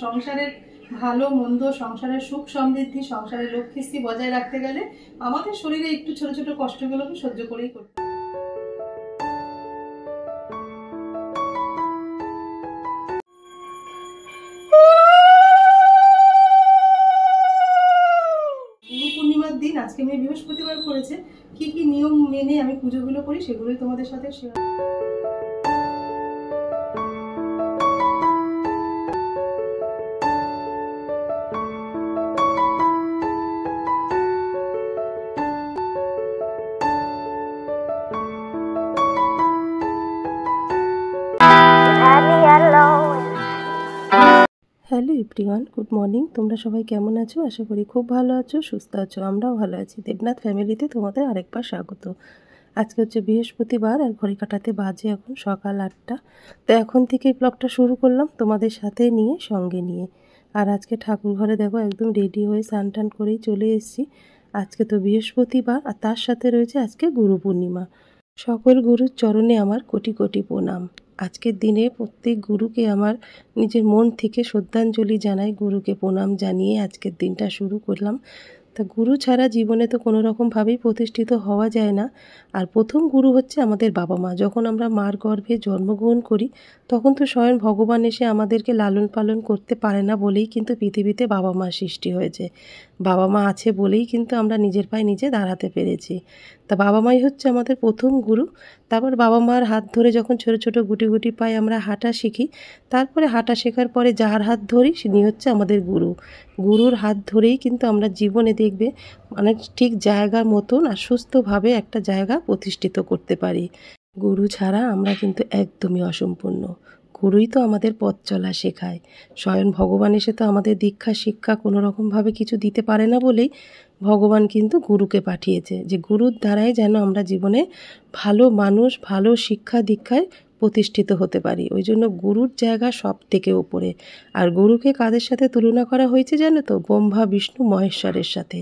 সংসারের ভালো মন্দ, সংসারের সুখ সমৃদ্ধি, সংসারের লক্ষ্মীশ্রী বজায় রাখতে গেলে আমাদের শরীরে একটু ছোট ছোট কষ্টগুলোকে সহ্য করেই করতে হবে। গুরু পূর্ণিমার দিন আজকে আমি বৃহস্পতিবার পড়েছে, কি কি নিয়ম মেনে আমি পুজোগুলো করি সেগুলোই তোমাদের সাথে share. Hello everyone, good morning. তোমরা সবাই কেমন আছো? আশা করি খুব ভালো আছো, সুস্থ আছো। আমরাও ভালো আছি। দেবনাথ ফ্যামিলিতে তোমাদের আরেকবার স্বাগত। আজকে হচ্ছে বৃহস্পতিবার আর ঘড়ি কাটাতে বাজে এখন সকাল 8টা। তো এখন থেকেই ব্লগটা শুরু করলাম তোমাদের সাথে নিয়ে, সঙ্গে নিয়ে। আর আজকে ঠাকুর ঘরে দেখো একদম রেডি হয়ে স্নান টান করেই চলে এসেছি। আজকে তো বৃহস্পতিবার আর তার সাথে রয়েছে আজকে গুরু পূর্ণিমা। সকল গুরুর চরণে আমার কোটি কোটি প্রণাম। আজকের দিনে প্রত্যেক গুরুকে আমার নিজের মন থেকে শ্রদ্ধাঞ্জলি জানাই, গুরুকে প্রণাম জানিয়ে আজকের দিনটা শুরু করলাম। তা গুরু ছাড়া জীবনে তো কোনো রকমভাবেই প্রতিষ্ঠিত হওয়া যায় না। আর প্রথম গুরু হচ্ছে আমাদের বাবা মা। যখন আমরা মার গর্ভে জন্মগ্রহণ করি তখন তো স্বয়ং ভগবান এসে আমাদেরকে লালন পালন করতে পারে না বলেই কিন্তু পৃথিবীতে বাবা মা সৃষ্টি হয়েছে। বাবা মা আছে বলেই কিন্তু আমরা নিজের পায়ে নিজে দাঁড়াতে পেরেছি। তা বাবা মাই হচ্ছে আমাদের প্রথম গুরু। তারপর বাবা মার হাত ধরে যখন ছোটো ছোটো গুটি গুটি পায়ে আমরা হাঁটা শিখি, তারপরে হাঁটা শেখার পরে যার হাত ধরি তিনি হচ্ছে আমাদের গুরু। গুরুর হাত ধরেই কিন্তু আমরা জীবনে দেখবে মানে ঠিক জায়গার মতন আর সুস্থভাবে একটা জায়গা প্রতিষ্ঠিত করতে পারি। গুরু ছাড়া আমরা কিন্তু একদমই অসম্পূর্ণ। গুরুই তো আমাদের পথ চলা শেখায়। স্বয়ং ভগবান এসে তো আমাদের দীক্ষা শিক্ষা কোনো রকমভাবে কিছু দিতে পারে না বলেই ভগবান কিন্তু গুরুকে পাঠিয়েছে, যে গুরুর দ্বারাই যেন আমরা জীবনে ভালো মানুষ, ভালো শিক্ষা দীক্ষায় প্রতিষ্ঠিত হতে পারি। ওই জন্য গুরুর জায়গা সব থেকে ওপরে। আর গুরুকে কাদের সাথে তুলনা করা হয়েছে জানো তো? ব্রহ্মা বিষ্ণু মহেশ্বরের সাথে।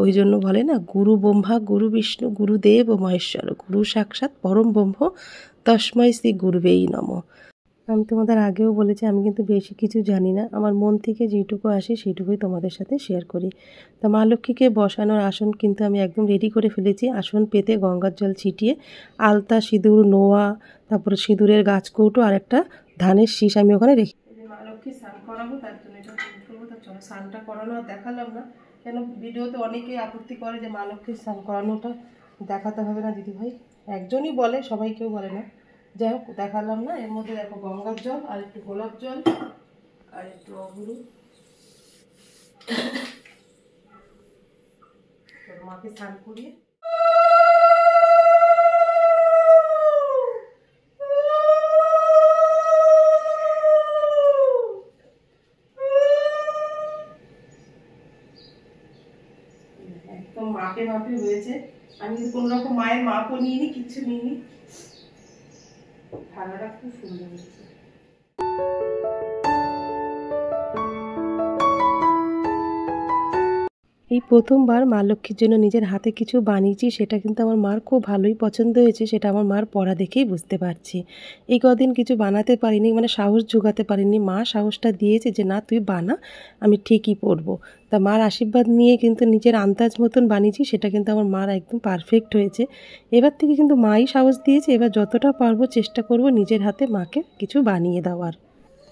ওই জন্য বলে না, গুরু ব্রহ্মা গুরু বিষ্ণু গুরুদেব ও মহেশ্বর, গুরু সাক্ষাৎ পরম ব্রহ্ম তস্মৈ শ্রী গুরুবেই নমঃ। আমি তোমাদের আগেও বলেছি আমি কিন্তু বেশি কিছু জানি না, আমার মন থেকে যেটুকু আসে সেইটুকুই তোমাদের সাথে শেয়ার করি। তা মা লক্ষ্মীকে বসানোর আসন কিন্তু আমি একদম রেডি করে ফেলেছি। আসন পেতে গঙ্গার জল ছিটিয়ে আলতা, সিঁদুর, নোয়া, তারপরে সিঁদুরের গাছ কৌটো আর একটা ধানের শীষ আমি ওখানে রেখে মা লক্ষ্মী স্নান করাবো, তার জন্য এটা করবো। তার চলো স্নানটা করানো আর দেখালাম না, কেন ভিডিওতে অনেকেই আপত্তি করে যে মা লক্ষ্মীর স্নান করানোটা দেখাতে হবে না দিদিভাই। একজনই বলে, সবাই কেউ বলে না। যাই হোক, দেখালাম না। এর মধ্যে দেখো গঙ্গার জল আর একটু গোলাপ জল আর একটু অগুরু, মাকে স্নান করিয়ে একদম মাপে মাপে হয়েছে। আমি কোনো রকম মায়ের মাপও নিইনি, কিচ্ছু নিইনি। থালাটা খুব সুন্দর হয়েছে। এই প্রথমবার মা লক্ষ্মীর জন্য নিজের হাতে কিছু বানিয়েছি, সেটা কিন্তু আমার মার খুব ভালোই পছন্দ হয়েছে। সেটা আমার মার পড়া দেখেই বুঝতে পারছি। এই কদিন কিছু বানাতে পারিনি, মানে সাহস জোগাতে পারিনি। মা সাহসটা দিয়েছে যে না তুই বানা, আমি ঠিকই পড়বো। তা মার আশীর্বাদ নিয়ে কিন্তু নিজের আন্দাজ মতন বানিয়েছি, সেটা কিন্তু আমার মার একদম পারফেক্ট হয়েছে। এবার থেকে কিন্তু মাই সাহস দিয়েছে, এবার যতটা পারবো চেষ্টা করব নিজের হাতে মাকে কিছু বানিয়ে দেওয়ার।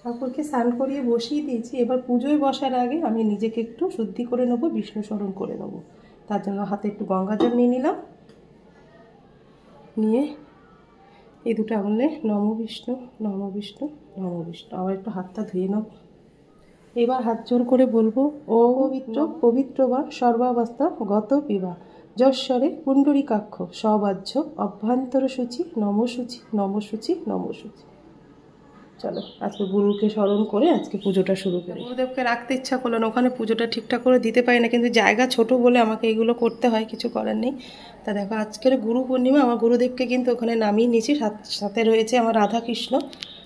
ঠাকুরকে স্নান করিয়ে বসিয়ে দিয়েছি। এবার পুজোয় বসার আগে আমি নিজেকে একটু শুদ্ধি করে নেবো, বিষ্ণু স্মরণ করে নেবো। তার জন্য হাতে একটু গঙ্গা জল নিয়ে নিলাম, নিয়ে এই দুটো আঙুলে নম বিষ্ণু নম বিষ্ণু নম বিষ্ণু, আবার একটু হাতটা ধুয়ে নেব। এবার হাত জোর করে বলবো, ও পবিত্র পবিত্র বা সর্বাবস্থা গত পিবা যশ্বরে পুণ্ডরীকাক্ষ সবাহ্য অভ্যন্তর সূচি নমসূচি নমসূচি নমসূচি। চলো আজকে গুরুকে স্মরণ করে আজকে পুজোটা শুরু করি। গুরুদেবকে রাখতে ইচ্ছা করলো না, ওখানে পুজোটা ঠিকঠাক করে দিতে পারি না, কিন্তু জায়গা ছোট বলে আমাকে এগুলো করতে হয়, কিছু করার নেই। তা দেখো আজকের গুরু পূর্ণিমা, আমার গুরুদেবকে কিন্তু ওখানে নামিয়ে নিয়েছি। সাথে রয়েছে আমার রাধাকৃষ্ণ,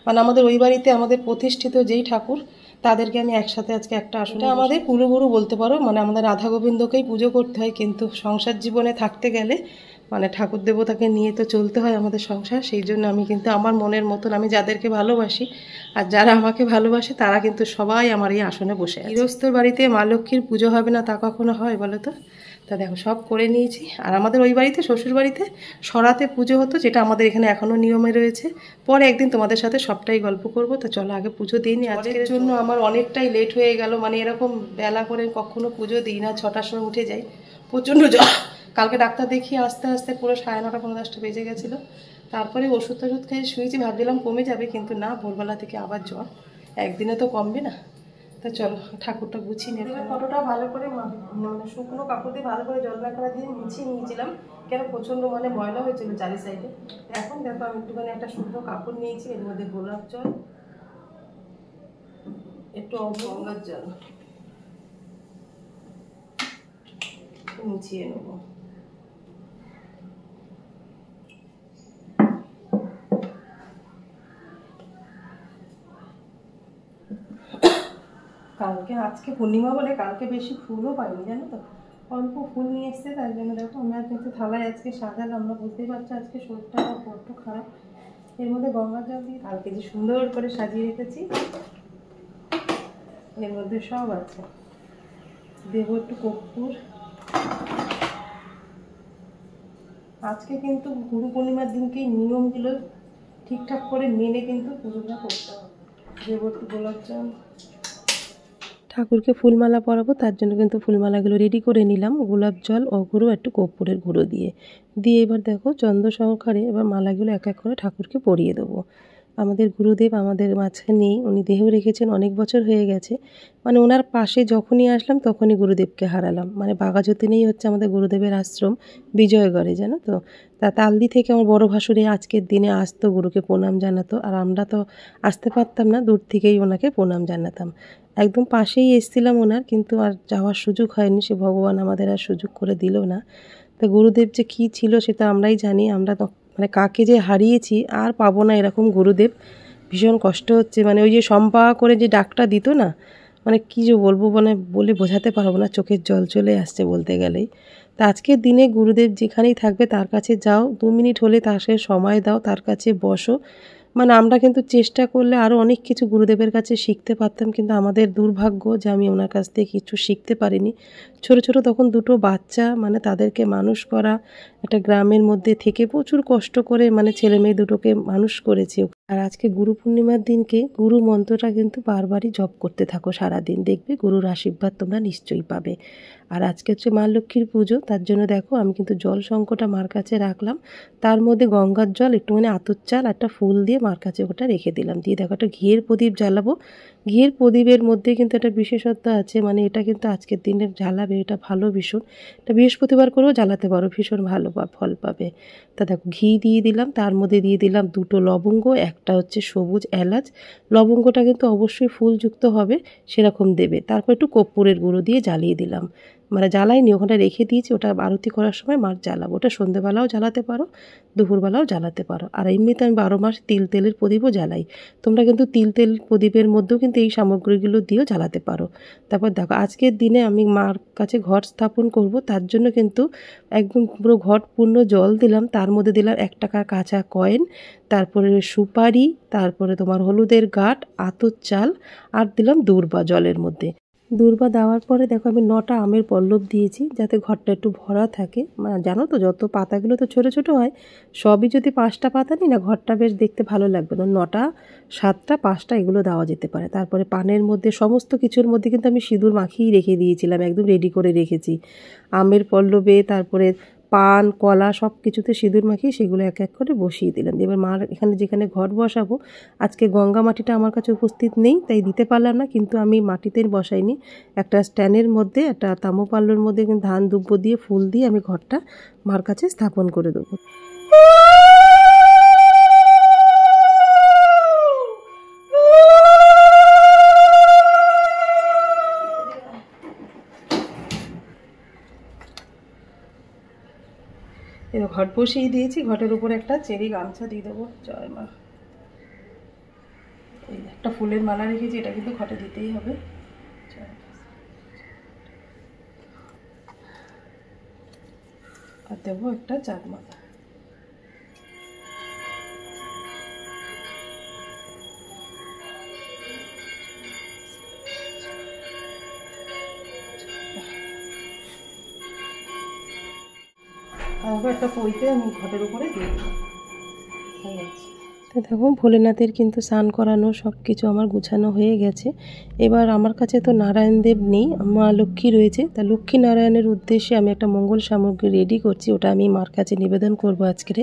মানে আমাদের ওই বাড়িতে আমাদের প্রতিষ্ঠিত যেই ঠাকুর তাদেরকে আমি একসাথে আজকে একটা আসলে আমাদের কুলগুরু বলতে পারো, মানে আমাদের রাধা গোবিন্দকেই পুজো করতে হয়। কিন্তু সংসার জীবনে থাকতে গেলে মানে ঠাকুর দেবতাকে নিয়ে তো চলতে হয় আমাদের সংসার, সেই জন্য আমি কিন্তু আমার মনের মতন আমি যাদেরকে ভালোবাসি আর যারা আমাকে ভালোবাসে তারা কিন্তু সবাই আমার এই আসনে বসে আছে। গৃহস্থর বাড়িতে মা লক্ষ্মীর পুজো হবে না তা কখনো হয় বলো তো? তা দেখো সব করে নিয়েছি। আর আমাদের ওই বাড়িতে শ্বশুর বাড়িতে সরাতে পুজো হতো, যেটা আমাদের এখানে এখনও নিয়মে রয়েছে। পরে একদিন তোমাদের সাথে সবটাই গল্প করব। তো চলো আগে পুজো দিই নি। আজকের জন্য আমার অনেকটাই লেট হয়ে গেল, মানে এরকম বেলা করে কখনো পুজো দিই না, 6টার সময় উঠে যাই। প্রচণ্ড কালকে ডাক্তার দেখিয়ে আস্তে আস্তে পুরো 9:30 পৌনে 10টা বেজে গেছিলো। তারপরে ওষুধ টষুধ খেয়ে শুয়েছি, ভাবছিলাম কমে যাবে, কিন্তু না, ভোরবেলা থেকে আবার জ্বর। একদিনে তো কমবে না। তা চলো ঠাকুরটা গুছিয়ে নেবে। ফটোটা ভালো করে মানে শুকনো কাপড় দিয়ে ভালো করে জল কাঁকড়া দিয়ে মুছিয়ে নিয়েছিলাম, কেন প্রচণ্ড মানে ময়লা হয়েছিল চারি সাইডে। এখন দেখো আমি একটুখানি একটা শুকনো কাপড় নিয়েছি, এর মধ্যে গোলাপ জল, একটু গঙ্গার জল মুছিয়ে নেবো। কালকে আজকে পূর্ণিমা বলে কালকে বেশি ফুলও পাইনি, জানো তো, অল্প ফুল নিয়ে এসছে। তার জন্য দেখো আমরা কিন্তু থালায় আজকে সাজালাম না, বুঝতেই পারছো আজকে শরীরটা বড্ড খারাপ। এর মধ্যে গঙ্গা জল দিয়ে কালকে যে সুন্দর করে সাজিয়ে রেখেছি, এর মধ্যে সব আছে। দেবো একটু কর্পূর। আজকে কিন্তু গুরু পূর্ণিমার দিনকে নিয়মগুলো ঠিকঠাক করে মেনে কিন্তু পুজোটা করতে হবে। দেবো একটু গোলাপ জল। ঠাকুরকে ফুলমালা পরাবো, তার জন্য কিন্তু ফুলমালাগুলো রেডি করে নিলাম, গোলাপ জল, অগুরু, একটু কর্পূরের গুঁড়ো দিয়ে এবার দেখো চন্দ্র সহকারে এবার মালাগুলো এক এক করে ঠাকুরকে পরিয়ে দেবো। আমাদের গুরুদেব আমাদের মাঝখানে নেই, উনি দেহ রেখেছেন, অনেক বছর হয়ে গেছে। মানে ওনার পাশে যখনই আসলাম তখনই গুরুদেবকে হারালাম। মানে বাঘাযতীনেই হচ্ছে আমাদের গুরুদেবের আশ্রম, বিজয়গড়ে, জানো তো। তা তালদি থেকে আমার বড় ভাসুরে আজকের দিনে আসতো, গুরুকে প্রণাম জানাতো। আর আমরা তো আসতে পারতাম না, দূর থেকেই ওনাকে প্রণাম জানাতাম। একদম পাশেই এসেছিলাম ওনার, কিন্তু আর যাওয়ার সুযোগ হয়নি, সে ভগবান আমাদের আর সুযোগ করে দিল না। তা গুরুদেব যে কী ছিল সেটা আমরাই জানি। আমরা মানে কাকে যে হারিয়েছি আর পাবো না এরকম গুরুদেব। ভীষণ কষ্ট হচ্ছে, মানে ওই যে সম্পা করে যে ডাকটা দিত না, মানে কী যে বলবো, মানে বলে বোঝাতে পারবো না, চোখের জল চলে আসছে বলতে গেলেই। তা আজকের দিনে গুরুদেব যেখানেই থাকবে তার কাছে যাও, 2 মিনিট হলে তার সাথে সময় দাও, তার কাছে বসো। মানে আমরা কিন্তু চেষ্টা করলে আরও অনেক কিছু গুরুদেবের কাছে শিখতে পারতাম, কিন্তু আমাদের দুর্ভাগ্য যে আমি ওনার কাছ থেকে কিছু শিখতে পারিনি। ছোট ছোট তখন 2টো বাচ্চা, মানে তাদেরকে মানুষ করা, একটা গ্রামের মধ্যে থেকে প্রচুর কষ্ট করে মানে ছেলে মেয়ে দুটোকে মানুষ করেছি। আর আজকে গুরু পূর্ণিমার দিনকে গুরু মন্ত্রটা কিন্তু বারবারই জপ করতে থাকো সারাদিন, দেখবে গুরুর আশীর্বাদ তোমরা নিশ্চয়ই পাবে। আর আজকে হচ্ছে মা লক্ষ্মীর পুজো, তার জন্য দেখো আমি কিন্তু জল সংকটা মার কাছে রাখলাম, তার মধ্যে গঙ্গার জল, একটুখানি আতর চাল, একটা ফুল দিয়ে মার কাছে ওটা রেখে দিলাম। দিয়ে দেখো একটা ঘিয়ের প্রদীপ জ্বালাবো। ঘিয়ের প্রদীপের মধ্যে কিন্তু একটা বিশেষত্ব আছে, মানে এটা কিন্তু আজকের দিনে জ্বালাবে, এটা ভালো ভীষণ। এটা বৃহস্পতিবার করেও জ্বালাতে পারো, ভীষণ ভালো ফল পাবে। তা দেখো ঘি দিয়ে দিলাম, তার মধ্যে দিয়ে দিলাম 2টো লবঙ্গ, একটা হচ্ছে সবুজ এলাচ। লবঙ্গটা কিন্তু অবশ্যই ফুলযুক্ত হবে, সেরকম দেবে। তারপর একটু কর্পূরের গুঁড়ো দিয়ে জ্বালিয়ে দিলাম, মানে জ্বালাইনি, ওখানে রেখে দিয়েছি, ওটা আরতি করার সময় মার জ্বালাবো। ওটা সন্ধ্যেবেলাও জ্বালাতে পারো, দুপুরবেলাও জ্বালাতে পারো। আর এমনিতে আমি 12 মাস তেলের প্রদীপও জ্বালাই। তোমরা কিন্তু তেল প্রদীপের মধ্যেও কিন্তু এই সামগ্রীগুলো দিয়েও জ্বালাতে পারো। তারপর দেখো আজকের দিনে আমি মার কাছে ঘট স্থাপন করব, তার জন্য কিন্তু একদম পুরো ঘট পূর্ণ জল দিলাম, তার মধ্যে দিলাম 1 টাকার কাঁচা কয়েন, তারপরে সুপারি, তারপরে তোমার হলুদের গাঁট, আতর চাল, আর দিলাম দূর্বা জলের মধ্যে। দূর্বা দেওয়ার পরে দেখো আমি 9টা আমের পল্লব দিয়েছি, যাতে ঘরটা একটু ভরা থাকে। মানে জানো তো যত পাতাগুলো তো ছোট ছোট হয়, সবই যদি 5টা পাতা নিই না, ঘরটা বেশ দেখতে ভালো লাগবে না। 9টা, 7টা, 5টা এগুলো দেওয়া যেতে পারে। তারপরে পানের মধ্যে সমস্ত কিছুর মধ্যে কিন্তু আমি সিঁদুর মাখিয়ে রেখে দিয়েছিলাম, একদম রেডি করে রেখেছি। আমের পল্লবে, তারপরে পান, কলা, সব কিছুতে সিঁদুর মাখিয়ে সেগুলো এক এক করে বসিয়ে দিলাম। এবার মার এখানে যেখানে ঘট বসাবো, আজকে গঙ্গা মাটিটা আমার কাছে উপস্থিত নেই, তাই দিতে পারলাম না, কিন্তু আমি মাটিতে বসাইনি, একটা স্ট্যান্ডের মধ্যে, একটা তাম্রপাল্যর মধ্যে ধান দুব্বো দিয়ে ফুল দিয়ে আমি ঘরটা মার কাছে স্থাপন করে দেবো। এবার ঘট বসিয়ে দিয়েছি, ঘটের উপরে একটা চেরি গামছা দিয়ে দেবো। জয় মা। এই একটা ফুলের মালা রেখেছি, এটা কিন্তু ঘটে দিতেই হবে। আর দেবো একটা চার মালা। আর একটা পইতে আমি ঘটের উপরে দিয়ে দেবো। তো দেখো ভোলেনাথের কিন্তু স্নান করানো সব কিছু আমার গুছানো হয়ে গেছে। এবার আমার কাছে তো নারায়ণদেব নেই, মা লক্ষ্মী রয়েছে। তা লক্ষ্মী নারায়ণের উদ্দেশ্যে আমি একটা মঙ্গল সামগ্রী রেডি করছি, ওটা আমি মার কাছে নিবেদন করবো আজকে।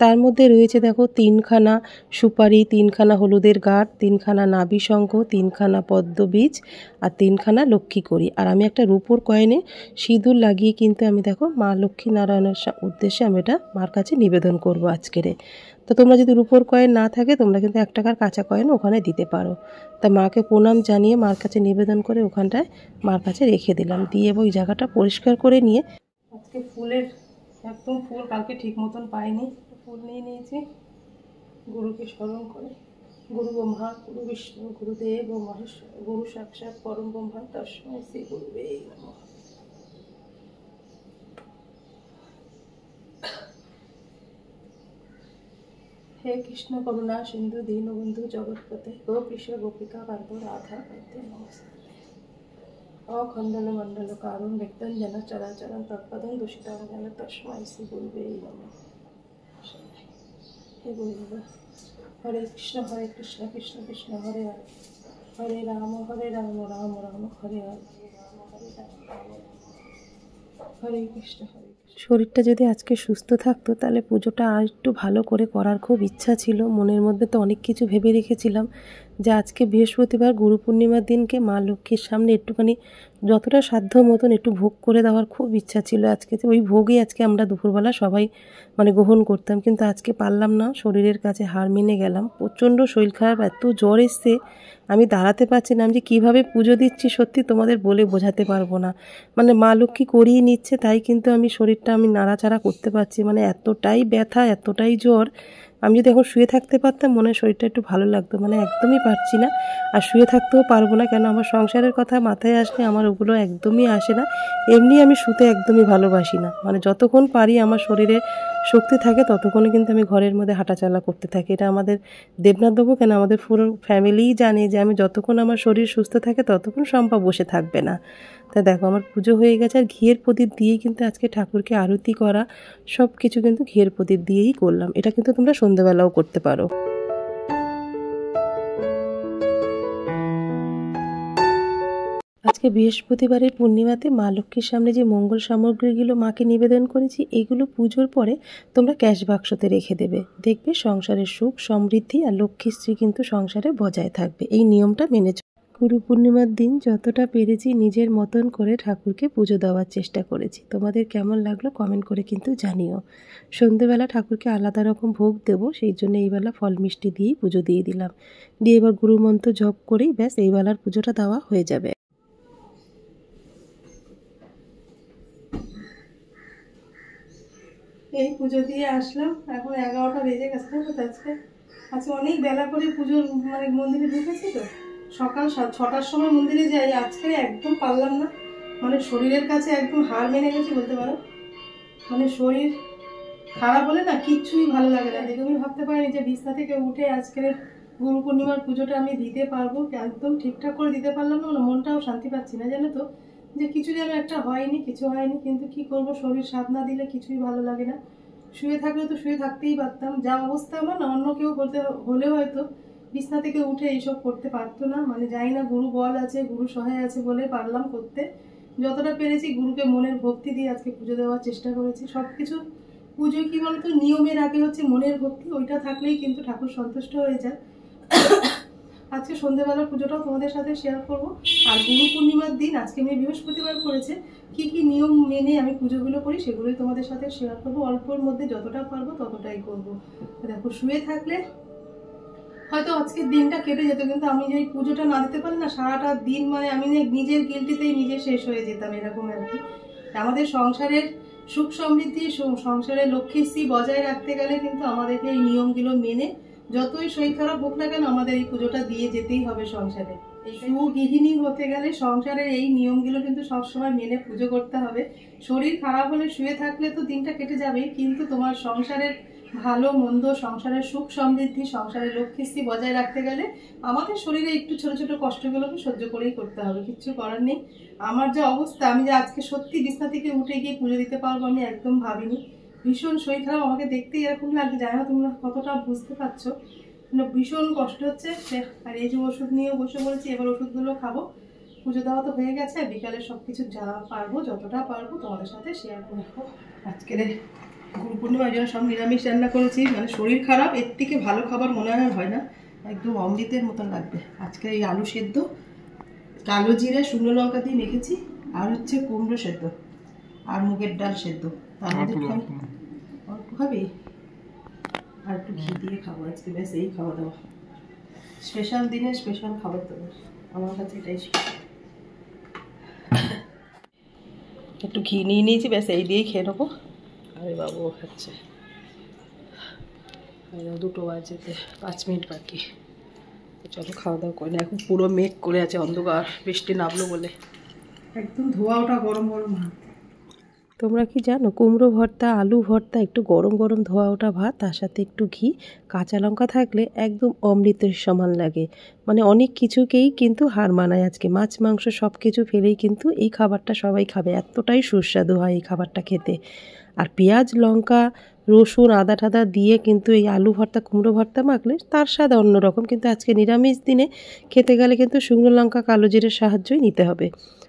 তার মধ্যে রয়েছে দেখো 3খানা সুপারি, 3খানা হলুদের গাঁট, 3খানা নাভি শঙ্খ, 3খানা পদ্মবীজ আর 3খানা লক্ষ্মী কড়ি। আর আমি একটা রূপোর কয়েনে সিঁদুর লাগিয়ে কিন্তু আমি দেখো মা লক্ষ্মী নারায়ণের উদ্দেশ্যে আমি এটা মার কাছে নিবেদন করবো আজকের। তো তোমরা যদি রূপোর কয়েন না থাকে তোমরা কিন্তু 1 টাকার কাঁচা কয়েন ওখানে দিতে পারো। তা মাকে প্রণাম জানিয়ে মার কাছে নিবেদন করে ওখানটায় মার কাছে রেখে দিলাম। দিয়ে ওই জায়গাটা পরিষ্কার করে নিয়ে আজকে ফুলের একদম ফুল কালকে ঠিক মতন পাইনি, ফুল নিয়ে নিয়েছি গুরুকে স্মরণ করে। গুরু ব্রহ্মা, গুরু বিষ্ণু, গুরুদেব ও মহেশ্বর, গুরু সাক্ষাৎ পরম ব্রহ্মা তস্মৈ শ্রী গুরুবে নমঃ। হে কৃষ্ণ করুণা সিন্ধু দীনবন্ধু জগৎপতে গোপীশ গোপিকা কান্ত রাধা কান্তে নমস্তে। অখণ্ডল মণ্ডল কারণ ব্যক্তং জন চরাচরং তৎপদং দূষিতাং জন তস্মৈ শ্রী গুরুবে নমঃ। হে গুরুদেব। হরে কৃষ্ণ কৃষ্ণ কৃষ্ণ হরে হরে, হরে রাম রাম রাম হরে হরে, হরে কৃষ্ণ হরে। শরীরটা যদি আজকে সুস্থ থাকতো তাহলে পুজোটা আর একটু ভালো করে করার খুব ইচ্ছা ছিল। মনের মধ্যে তো অনেক কিছু ভেবে রেখেছিলাম যে আজকে বৃহস্পতিবার গুরু পূর্ণিমার দিনকে মা লক্ষ্মীর সামনে একটুখানি যতটা সাধ্য মতন একটু ভোগ করে দেওয়ার খুব ইচ্ছা ছিল। আজকে ওই ভোগই আজকে আমরা দুপুরবেলা সবাই গ্রহণ করতাম, কিন্তু আজকে পারলাম না, শরীরের কাছে হার মেনে গেলাম। প্রচণ্ড শরীর খারাপ, এত জ্বর এসছে আমি দাঁড়াতে পারছি না। আমি যে কীভাবে পুজো দিচ্ছি সত্যি তোমাদের বলে বোঝাতে পারবো না। মা লক্ষ্মী করিয়ে নিচ্ছে, তাই কিন্তু আমি শরীরটা নাড়াচাড়া করতে পারছি। এতটাই ব্যথা, এতটাই জ্বর। আমি যদি এখন শুয়ে থাকতে পারতাম মনে হয় শরীরটা একটু ভালো লাগতো, একদমই পারছি না। আর শুয়ে থাকতেও পারবো না, কেন আমার সংসারের কথা মাথায় আসলে আমার ওগুলো একদমই আসে না। এমনি আমি শুতে একদমই ভালোবাসি না, যতক্ষণ পারি আমার শরীরে শক্তি থাকে ততক্ষণে কিন্তু আমি ঘরের মধ্যে হাঁটাচলা করতে থাকি। এটা আমাদের দেবনাথ বাবু কেন আমাদের পুরো ফ্যামিলিই জানে যে আমি যতক্ষণ আমার শরীর সুস্থ থাকে ততক্ষণ শম্পা বসে থাকবে না। তা দেখো আমার পুজো হয়ে গেছে, আর ঘিয়ের প্রদীপ দিয়েই কিন্তু আজকে ঠাকুরকে আরতি করা সব কিছু কিন্তু ঘিয়ের প্রদীপ দিয়েই করলাম। এটা কিন্তু তোমরা সন্ধ্যেবেলাও করতে পারো। আজকে বৃহস্পতিবারের পূর্ণিমাতে মা লক্ষ্মীর সামনে যে মঙ্গল সামগ্রীগুলো মাকে নিবেদন করেছি এগুলো পুজোর পরে তোমরা ক্যাশ বাক্সতে রেখে দেবে। দেখবে সংসারের সুখ সমৃদ্ধি আর লক্ষ্মীশ্রী কিন্তু সংসারে বজায় থাকবে। এই নিয়মটা মেনে গুরু পূর্ণিমার দিন যতটা পেরেছি নিজের মতন করে ঠাকুরকে পুজো দেওয়ার চেষ্টা করেছি। তোমাদের কেমন লাগলো কমেন্ট করে কিন্তু জানিও। সন্ধ্যেবেলা ঠাকুরকে আলাদা রকম ভোগ দেবো, সেই জন্য এইবেলা ফল মিষ্টি দিয়েই পুজো দিয়ে দিলাম। দিয়ে এবার গুরু মন্ত্র জপ করেই ব্যাস এইবেলার পুজোটা দেওয়া হয়ে যাবে। এই পুজো দিয়ে আসলাম, এখন 11টা বেজে গেছে। আজকে অনেক বেলা করে পুজোর মন্দিরে ঢুকেছি তো, সকাল 6টার সময় মন্দিরে যাই। আজকে একদম পারলাম না, শরীরের কাছে একদম হার মেনে গেছি বলতে পারো। শরীর খারাপ হলে না কিচ্ছুই ভালো লাগে না। একদমই ভাবতে পারিনি যে বিছনা থেকে উঠে আজকের গুরু পূর্ণিমার পুজোটা আমি দিতে পারবো। একদম ঠিকঠাক করে দিতে পারলাম না, মনটাও শান্তি পাচ্ছি না জানো তো, যে কিছু যেন একটা হয়নি, কিছু হয়নি। কিন্তু কি করব, শরীর সাথ না দিলে কিছুই ভালো লাগে না। শুয়ে থাকলে তো শুয়ে থাকতেই পারতাম, যা অবস্থা আমার না, অন্য কেউ হলে হয়তো বিছনা থেকে উঠে এইসব করতে পারতো না। জানি না, গুরু বল আছে, গুরু সহায় আছে বলে পারলাম করতে। যতটা পেরেছি গুরুকে মনের ভক্তি দিয়ে আজকে পুজো দেওয়ার চেষ্টা করেছি। সব কিছু পুজো কি বলতো, নিয়মের আগে হচ্ছে মনের ভক্তি, ওইটা থাকলেই কিন্তু ঠাকুর সন্তুষ্ট হয়ে যায়। আজকে সন্ধ্যেবেলার পুজোটাও তোমাদের সাথে শেয়ার করব। আর গুরু পূর্ণিমার দিন আজকে আমি বৃহস্পতিবার করেছে কি কি নিয়ম মেনে আমি পুজোগুলো করি সেগুলোই তোমাদের সাথে শেয়ার করব। অল্পর মধ্যে যতটা পারবো ততটাই করব। দেখো শুয়ে থাকলে হয়তো আজকের দিনটা কেটে যেত, কিন্তু আমি যে পুজোটা না দিতে পারি না সারাটা দিন, আমি নিজের গিল্টিতেই নিজে শেষ হয়ে যেতাম, এরকম আর কি। আমাদের সংসারের সুখ সমৃদ্ধি, সংসারের লক্ষ্মীশ্রী বজায় রাখতে গেলে কিন্তু আমাদেরকে এই নিয়মগুলো মেনে যতই শরীর খারাপ হোক না কেন আমাদের এই পুজোটা দিয়ে যেতেই হবে সংসারে। এই গৃহিণী হতে গেলে সংসারের এই নিয়মগুলো কিন্তু সবসময় মেনে পুজো করতে হবে। শরীর খারাপ হলে শুয়ে থাকলে তো দিনটা কেটে যাবে, কিন্তু তোমার সংসারের ভালো মন্দ, সংসারের সুখ সমৃদ্ধি, সংসারের লক্ষ্মীশ্রী বজায় রাখতে গেলে আমাদের শরীরে একটু ছোট ছোট কষ্টগুলোকে সহ্য করেই করতে হবে, কিচ্ছু করার নেই। আমার যে অবস্থা, আমি যে আজকে সত্যি বিছনা থেকে উঠে গিয়ে পুজো দিতে পারবো আমি একদম ভাবিনি। ভীষণ শরীর খারাপ, আমাকে দেখতেই এরকম লাগে, জানি না তোমরা কতটা বুঝতে পারছো, ভীষণ কষ্ট হচ্ছে। আর এই যে ওষুধ নিয়েও বসে বলেছি, এবার ওষুধগুলো খাবো। পুজো দেওয়া তো হয়ে গেছে, বিকালে সব কিছু যা পারবো যতটা পারবো তোমাদের সাথে শেয়ার করে রাখবো। আজকের গুরু পূর্ণিমার জন্য সব নিরামিষ রান্না করেছি, মানে শরীর খারাপ, এর থেকে ভালো খাবার মনে হয় না, একদম অমৃতের মতন লাগবে। আজকে এই আলু সেদ্ধ, কালো জিরে শুকনো লঙ্কা দিয়ে মেখেছি, আর হচ্ছে কুমড়ো সেদ্ধ আর মুগের ডাল সেদ্ধ। তার মধ্যে অল্প খাবি, আর একটু ঘি দিয়ে খাবো আজকে, ব্যাস এই খাওয়া দাওয়া। স্পেশাল দিনে স্পেশাল খাবার তোমার, আমার কাছে এটাই স্পেশাল। একটু ঘি নিয়ে নিয়েছি, ব্যাস এই দিয়েই খেয়ে নেবো। আরে বাবুও খাচ্ছে। 2টো বাজতে 5 মিনিট বাকি, চলো খাওয়া দাওয়া করে না। এখন পুরো মেঘ করে আছে, অন্ধকার, বৃষ্টি নামলো বলে একদম ধোয়া ওটা গরম গরম ভাত। তোমরা কি জানো, কুমড়ো ভর্তা, আলু ভর্তা, একটু গরম গরম ধোয়া ওটা ভাত, তার সাথে একটু ঘি, কাঁচা লঙ্কা থাকলে একদম অমৃতের সমান লাগে। মানে অনেক কিছুকেই কিন্তু হার মানায় আজকে। মাছ মাংস সব কিছু ফেলেই কিন্তু এই খাবারটা সবাই খাবে, এতটাই সুস্বাদু হয় এই খাবারটা খেতে। আর পেঁয়াজ লঙ্কা রসুন আদা টাদা দিয়ে কিন্তু এই আলু ভর্তা কুমড়ো ভর্তা মাখলে তার স্বাদ অন্যরকম। কিন্তু আজকে নিরামিষ দিনে খেতে গেলে কিন্তু শুকনো লঙ্কা কালো জিরের সাহায্যই নিতে হবে।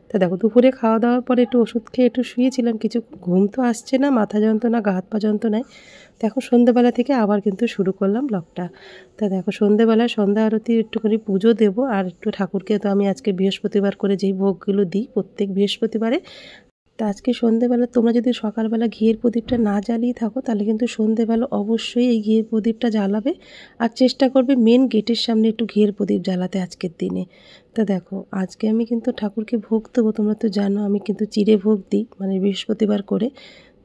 তা দেখো, দুপুরে খাওয়া দাওয়ার পরে একটু ওষুধ খেয়ে একটু শুয়েছিলাম, কিছু ঘুম তো আসছে না, মাথা যন্ত্রণা, গা হাত পা যন্ত্রণায়। তো এখন সন্ধ্যেবেলা থেকে আবার কিন্তু শুরু করলাম ব্লগটা। তা দেখো, সন্ধ্যেবেলায় সন্ধ্যা আরতির একটুখানি পুজো দেবো, আর একটু ঠাকুরকে তো আমি আজকে বৃহস্পতিবার করে যেই ভোগগুলো দিই প্রত্যেক বৃহস্পতিবারে, তা আজকে সন্ধ্যেবেলা তোমরা যদি সকালবেলা ঘিয়ের প্রদীপটা না জ্বালিয়ে থাকো, তাহলে কিন্তু সন্ধ্যেবেলা অবশ্যই এই ঘিয়ের প্রদীপটা জ্বালাবে, আর চেষ্টা করবে মেন গেটের সামনে একটু ঘিয়ের প্রদীপ জ্বালাতে আজকের দিনে। তা দেখো, আজকে আমি কিন্তু ঠাকুরকে ভোগ দেবো, তোমরা তো জানো আমি কিন্তু চিড়ে ভোগ দিই, মানে বৃহস্পতিবার করে।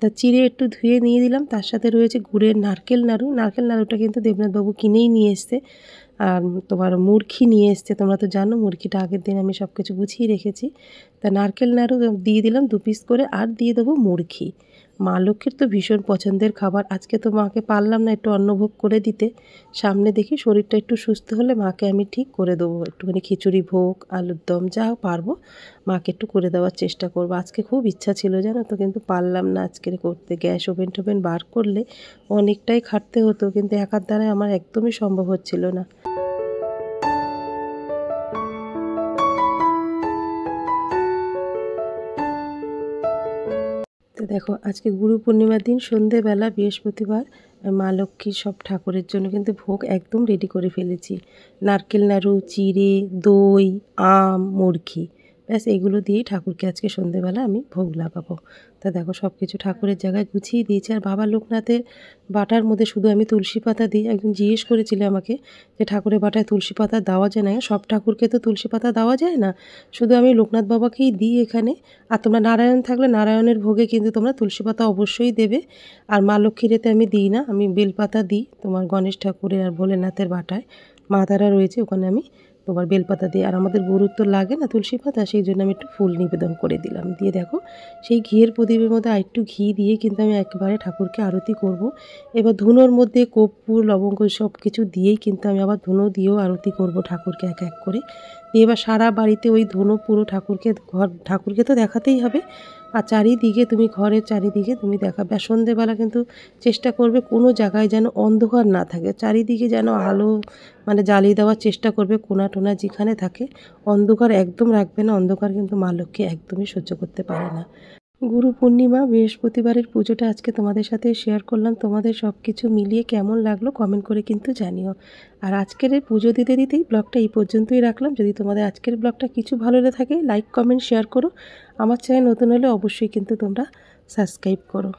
তা চিড়ে একটু ধুয়ে নিয়ে দিলাম, তার সাথে রয়েছে গুড়ের নারকেল নাড়ু। নারকেল নাড়ুটা কিন্তু দেবনাথবাবু কিনেই নিয়ে এসছে। আর তোমার মুরগি নিয়ে এসছে, তোমরা তো জানো মুরগিটা আগের দিন আমি সব কিছু গুছিয়ে রেখেছি। তা নারকেল নাড়ু দিয়ে দিলাম 2 পিস করে, আর দিয়ে দেবো মুরগি। মা লক্ষ্মীর তো ভীষণ পছন্দের খাবার। আজকে তো মাকে পারলাম না একটু অন্নভোগ করে দিতে, সামনে দেখি শরীরটা একটু সুস্থ হলে মাকে আমি ঠিক করে দেবো একটুখানি খিচুড়ি ভোগ, আলুর দম, যা পারবো মাকে একটু করে দেওয়ার চেষ্টা করবো। আজকে খুব ইচ্ছা ছিল জানো তো, কিন্তু পারলাম না আজকের করতে। গ্যাস ওভেন টোভেন বার করলে অনেকটাই খাটতে হতো, কিন্তু একার দ্বারায় আমার একদমই সম্ভব হচ্ছিল না। তো দেখো, আজকে গুরু পূর্ণিমার দিন সন্ধেবেলা বৃহস্পতিবার মা লক্ষ্মীর সব ঠাকুরের জন্য কিন্তু ভোগ একদম রেডি করে ফেলেছি। নারকেল নাড়ু, চিড়ে, দই, আম, মুরগি, ব্যাস এগুলো দিয়েই ঠাকুরকে আজকে সন্ধেবেলা আমি ভোগ লাগাবো। তা দেখো, সব কিছু ঠাকুরের জায়গায় গুছিয়ে দিয়েছি। আর বাবা লোকনাথের বাটার মধ্যে শুধু আমি তুলসী পাতা দিই। একজন জিজ্ঞেস করেছিল আমাকে যে ঠাকুরের বাটায় তুলসী পাতা দেওয়া যায় না। সব ঠাকুরকে তো তুলসী পাতা দেওয়া যায় না, শুধু আমি লোকনাথ বাবাকেই দিই এখানে। আর তোমরা নারায়ণ থাকলে নারায়ণের ভোগে কিন্তু তোমরা তুলসী পাতা অবশ্যই দেবে। আর মা লক্ষ্মীর এতে আমি দিই না, আমি বেলপাতা দিই তোমার গণেশ ঠাকুরের আর ভোলেনাথের বাটায়। মা তারা রয়েছে ওখানে আমি তোমার বেলপাতা দিই। আর আমাদের গরুর তো লাগে না তুলসী পাতা, সেই জন্য আমি একটু ফুল নিবেদন করে দিলাম। দিয়ে দেখো, সেই ঘিয়ের প্রদীপের মধ্যে আর একটু ঘি দিয়ে কিন্তু আমি একেবারে ঠাকুরকে আরতি করব। এবার ধুনোর মধ্যে কর্পূর লবঙ্গ সব কিছু দিয়েই কিন্তু আমি আবার ধুনো দিয়েও আরতি করব ঠাকুরকে এক এক করে। দিয়ে এবার সারা বাড়িতে ওই ধুনো পুরো ঠাকুরকে তো দেখাতেই হবে। আর চারিদিকে তুমি ঘরের চারিদিকে তুমি দেখাবে। আর সন্ধেবেলা কিন্তু চেষ্টা করবে কোনো জায়গায় যেন অন্ধকার না থাকে, চারিদিকে যেন আলো মানে জ্বালিয়ে দেওয়ার চেষ্টা করবে। কোনা টোনা যেখানে থাকে অন্ধকার একদম রাখবে না, অন্ধকার কিন্তু মা লক্ষ্মী একদমই সহ্য করতে পারে না। গুরু পূর্ণিমা বৃহস্পতিবারের পুজোটা আজকে তোমাদের সাথে শেয়ার করলাম। তোমাদের সব কিছু মিলিয়ে কেমন লাগলো কমেন্ট করে কিন্তু জানিও। আর আজকের এই পুজো দিতে দিতেই ব্লগটা এই পর্যন্তই রাখলাম। যদি তোমাদের আজকের ব্লগটা কিছু ভালো লেগে থাকে লাইক কমেন্ট শেয়ার করো। আমার চ্যানেল নতুন হলে অবশ্যই কিন্তু তোমরা সাবস্ক্রাইব করো।